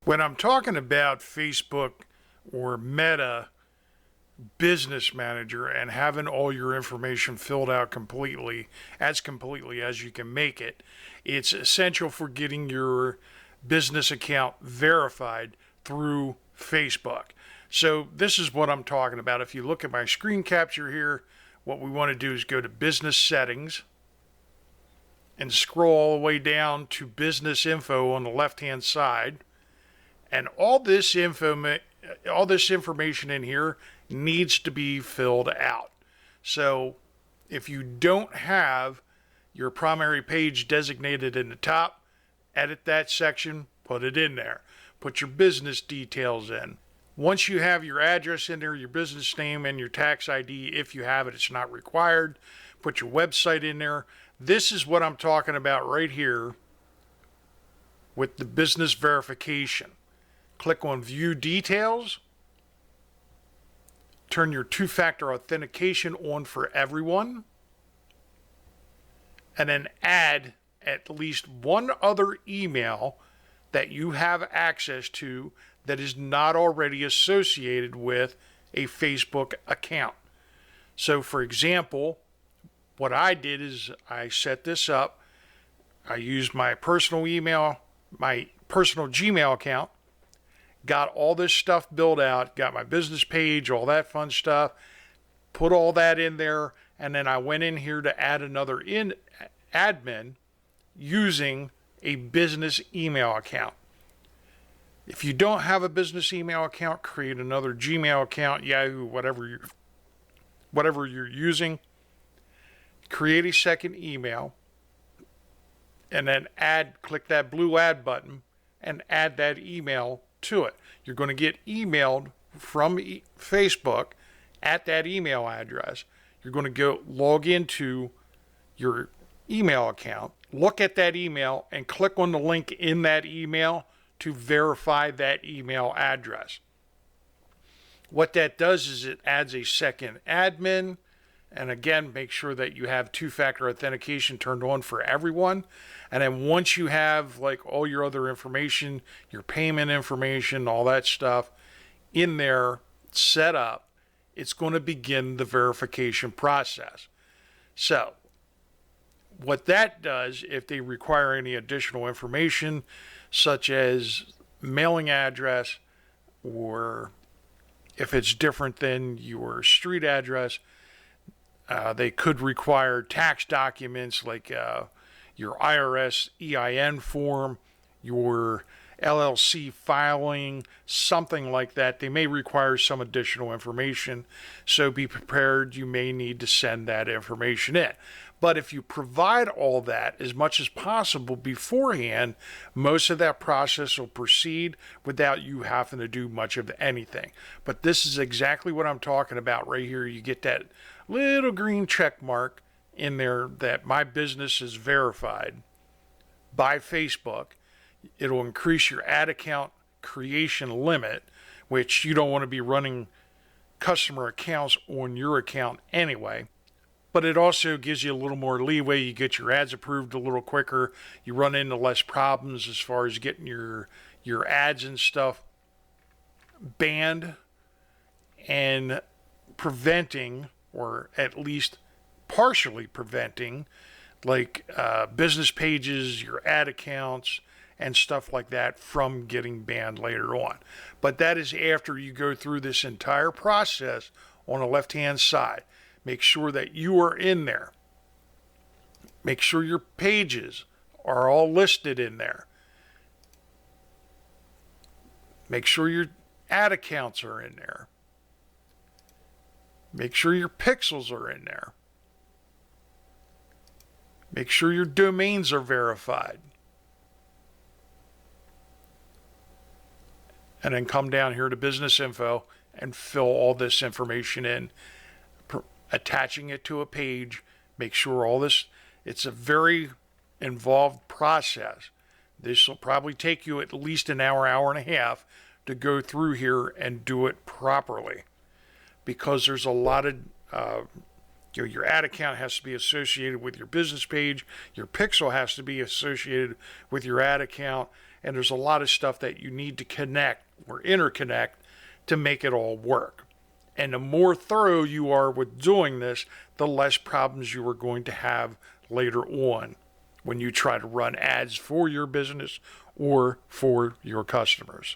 When I'm talking about Facebook or Meta Business Manager and having all your information filled out completely as you can make it, it's essential for getting your business account verified through Facebook. So this is what I'm talking about. If you look at my screen capture here, what we want to do is go to Business Settings and scroll all the way down to Business Info on the left-hand side. And all this information in here needs to be filled out. So if you don't have your primary page designated in the top, edit that section, put it in there. Put your business details in. Once you have your address in there, your business name, and your tax ID, if you have it, it's not required. Put your website in there. This is what I'm talking about right here with the business verification. Click on View Details. Turn your two-factor authentication on for everyone. And then add at least one other email that you have access to that is not already associated with a Facebook account. So for example, what I did is I set this up. I used my personal email, my personal Gmail account, got all this stuff built out, got my business page, all that fun stuff, put all that in there, and then I went in here to add another admin using a business email account. If you don't have a business email account, create another Gmail account, Yahoo, whatever you're using. Create a second email, and then click that blue add button and add that email to it. You're going to get emailed from Facebook at that email address. You're going to go log into your email account, look at that email, and click on the link in that email to verify that email address. What that does is it adds a second admin, and again, make sure that you have two-factor authentication turned on for everyone. And then once you have like all your other information, your payment information, all that stuff in there set up, it's going to begin the verification process. So what that does, if they require any additional information, such as mailing address, or if it's different than your street address, they could require tax documents like your IRS EIN form, your LLC filing, something like that. They may require some additional information, so be prepared. You may need to send that information in. But if you provide all that as much as possible beforehand, most of that process will proceed without you having to do much of anything. But this is exactly what I'm talking about right here. You get that little green check mark in there that my business is verified by Facebook. It'll increase your ad account creation limit, which you don't want to be running customer accounts on your account anyway. But it also gives you a little more leeway. You get your ads approved a little quicker. You run into less problems as far as getting your ads and stuff banned, and preventing, or at least partially preventing, like business pages, your ad accounts, and stuff like that from getting banned later on. But that is after you go through this entire process on the left-hand side. Make sure that you are in there. Make sure your pages are all listed in there. Make sure your ad accounts are in there. Make sure your pixels are in there. Make sure your domains are verified. And then come down here to Business Info and fill all this information in, attaching it to a page. Make sure all this, it's a very involved process. This will probably take you at least an hour, hour and a half to go through here and do it properly, because there's a lot of Your ad account has to be associated with your business page. Your pixel has to be associated with your ad account. And there's a lot of stuff that you need to connect or interconnect to make it all work. And the more thorough you are with doing this, the less problems you are going to have later on when you try to run ads for your business or for your customers.